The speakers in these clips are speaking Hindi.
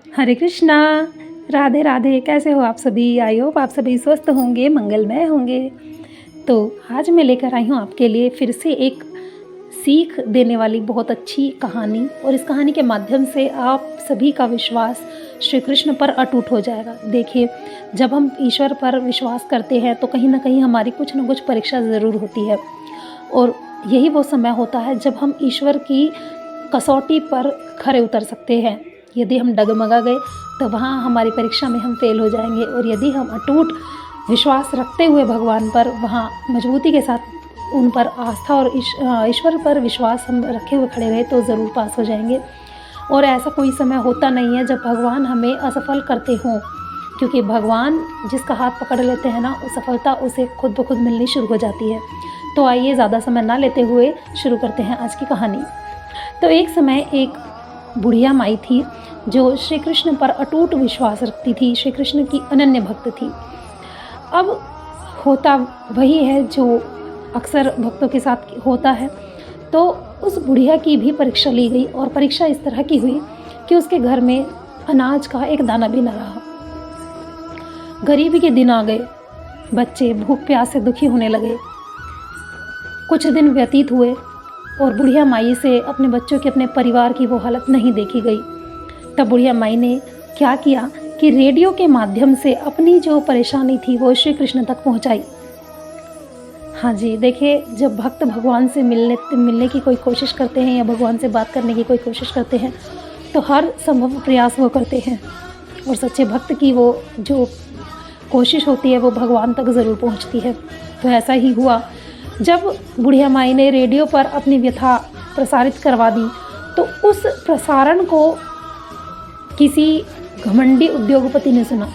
हरे कृष्णा। राधे राधे। कैसे हो आप सभी? आई होप आप सभी स्वस्थ होंगे, मंगलमय होंगे। तो आज मैं लेकर आई हूँ आपके लिए फिर से एक सीख देने वाली बहुत अच्छी कहानी, और इस कहानी के माध्यम से आप सभी का विश्वास श्री कृष्ण पर अटूट हो जाएगा। देखिए, जब हम ईश्वर पर विश्वास करते हैं तो कहीं ना कहीं हमारी कुछ ना कुछ परीक्षा ज़रूर होती है, और यही वो समय होता है जब हम ईश्वर की कसौटी पर खरे उतर सकते हैं। यदि हम डगमगा गए तो वहाँ हमारी परीक्षा में हम फेल हो जाएंगे, और यदि हम अटूट विश्वास रखते हुए भगवान पर, वहाँ मजबूती के साथ उन पर आस्था और ईश्वर पर विश्वास हम रखे हुए खड़े रहे तो ज़रूर पास हो जाएंगे। और ऐसा कोई समय होता नहीं है जब भगवान हमें असफल करते हों, क्योंकि भगवान जिसका हाथ पकड़ लेते हैं ना, उस सफलता उसे खुद ब खुद मिलनी शुरू हो जाती है। तो आइए ज़्यादा समय ना लेते हुए शुरू करते हैं आज की कहानी। तो एक समय एक बुढ़िया माई थी जो श्री कृष्ण पर अटूट विश्वास रखती थी, श्री कृष्ण की अनन्य भक्त थी। अब होता वही है जो अक्सर भक्तों के साथ होता है। तो उस बुढ़िया की भी परीक्षा ली गई, और परीक्षा इस तरह की हुई कि उसके घर में अनाज का एक दाना भी न रहा। गरीबी के दिन आ गए, बच्चे भूख प्यास से दुखी होने लगे। कुछ दिन व्यतीत हुए और बुढ़िया माई से अपने बच्चों की, अपने परिवार की वो हालत नहीं देखी गई। तब बुढ़िया माई ने क्या किया कि रेडियो के माध्यम से अपनी जो परेशानी थी वो श्री कृष्ण तक पहुंचाई। हाँ जी, देखिए, जब भक्त भगवान से मिलने की कोई कोशिश करते हैं या भगवान से बात करने की कोई कोशिश करते हैं तो हर संभव प्रयास वो करते हैं, और सच्चे भक्त की वो जो कोशिश होती है वो भगवान तक ज़रूर पहुंचती है। तो ऐसा ही हुआ। जब बुढ़िया माई ने रेडियो पर अपनी व्यथा प्रसारित करवा दी तो उस प्रसारण को किसी घमंडी उद्योगपति ने सुना,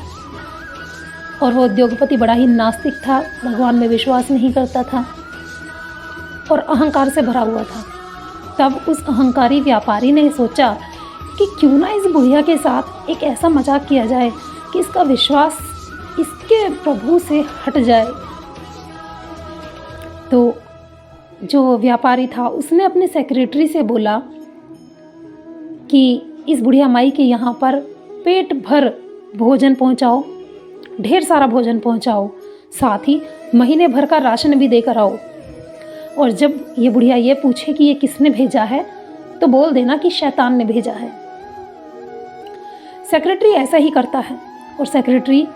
और वो उद्योगपति बड़ा ही नास्तिक था, भगवान में विश्वास नहीं करता था और अहंकार से भरा हुआ था। तब उस अहंकारी व्यापारी ने सोचा कि क्यों ना इस बुढ़िया के साथ एक ऐसा मजाक किया जाए कि इसका विश्वास इसके प्रभु से हट जाए। तो जो व्यापारी था उसने अपने सेक्रेटरी से बोला कि इस बुढ़िया माई के यहाँ पर पेट भर भोजन पहुँचाओ, ढेर सारा भोजन पहुँचाओ, साथ ही महीने भर का राशन भी देकर आओ। और जब ये बुढ़िया ये पूछे कि ये किसने भेजा है तो बोल देना कि शैतान ने भेजा है। सेक्रेटरी ऐसा ही करता है, और सेक्रेटरी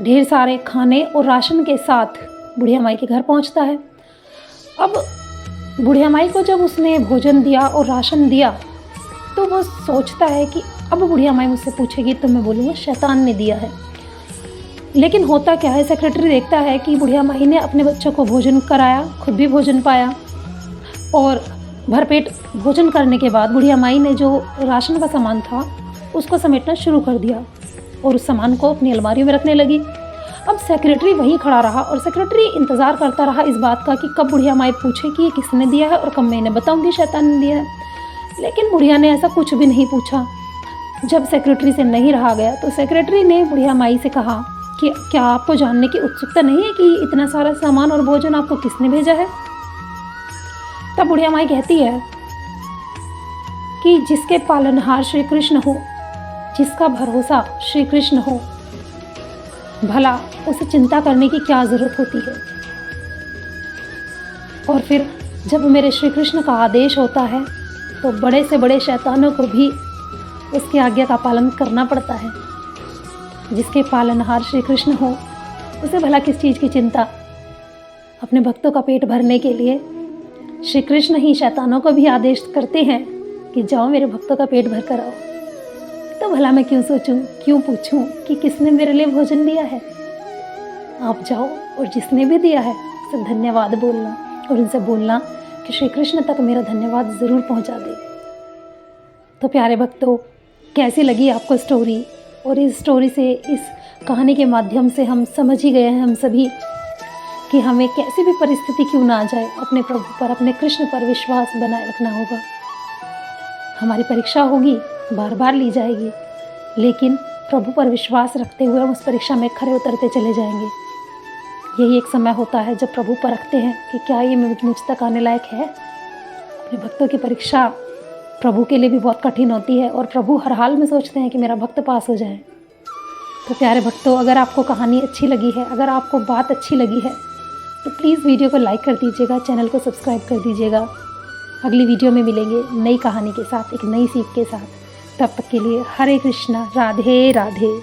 ढेर सारे खाने और राशन के साथ बुढ़िया माई के घर पहुंचता है। अब बुढ़िया माई को जब उसने भोजन दिया और राशन दिया तो वो सोचता है कि अब बुढ़िया माई मुझसे पूछेगी तो मैं बोलूँगा शैतान ने दिया है। लेकिन होता क्या है, सेक्रेटरी देखता है कि बुढ़िया माई ने अपने बच्चों को भोजन कराया, खुद भी भोजन पाया, और भरपेट भोजन करने के बाद बुढ़िया माई ने जो राशन का सामान था उसको समेटना शुरू कर दिया और उस सामान को अपनी अलमारी में रखने लगी। अब सेक्रेटरी वहीं खड़ा रहा, और सेक्रेटरी इंतज़ार करता रहा इस बात का कि कब बुढ़िया माई पूछे कि ये किसने दिया है, और कब मैं इन्हें बताऊँगी शैतान ने दिया है। लेकिन बुढ़िया ने ऐसा कुछ भी नहीं पूछा। जब सेक्रेटरी से नहीं रहा गया तो सेक्रेटरी ने बुढ़िया माई से कहा कि क्या आपको जानने की उत्सुकता नहीं है कि इतना सारा सामान और भोजन आपको किसने भेजा है? तब बुढ़िया माई कहती है कि जिसके पालनहार श्री कृष्ण हो, जिसका भरोसा श्री कृष्ण हो, भला उसे चिंता करने की क्या ज़रूरत होती है। और फिर जब मेरे श्री कृष्ण का आदेश होता है तो बड़े से बड़े शैतानों को भी उसकी आज्ञा का पालन करना पड़ता है। जिसके पालनहार श्री कृष्ण हो उसे भला किस चीज़ की चिंता। अपने भक्तों का पेट भरने के लिए श्री कृष्ण ही शैतानों को भी आदेश करते हैं कि जाओ मेरे भक्तों का पेट भर कर आओ। तो भला मैं क्यों सोचूं, क्यों पूछूं कि किसने मेरे लिए भोजन दिया है। आप जाओ और जिसने भी दिया है उसे धन्यवाद बोलना, और उनसे बोलना कि श्री कृष्ण तक मेरा धन्यवाद ज़रूर पहुंचा दे। तो प्यारे भक्तों, कैसी लगी आपको स्टोरी? और इस स्टोरी से, इस कहानी के माध्यम से हम समझ ही गए हैं हम सभी कि हमें कैसी भी परिस्थिति क्यों ना आ जाए, अपने प्रभु पर, अपने कृष्ण पर विश्वास बनाए रखना होगा। हमारी परीक्षा होगी, बार बार ली जाएगी, लेकिन प्रभु पर विश्वास रखते हुए हम उस परीक्षा में खरे उतरते चले जाएंगे। यही एक समय होता है जब प्रभु परखते हैं कि क्या ये मुझ तक आने लायक है। अपने भक्तों की परीक्षा प्रभु के लिए भी बहुत कठिन होती है और प्रभु हर हाल में सोचते हैं कि मेरा भक्त पास हो जाए। तो प्यारे भक्तों, अगर आपको कहानी अच्छी लगी है, अगर आपको बात अच्छी लगी है, तो प्लीज़ वीडियो को लाइक कर दीजिएगा, चैनल को सब्सक्राइब कर दीजिएगा। अगली वीडियो में मिलेंगे नई कहानी के साथ, एक नई सीख के साथ। तब तक के लिए हरे कृष्णा, राधे राधे।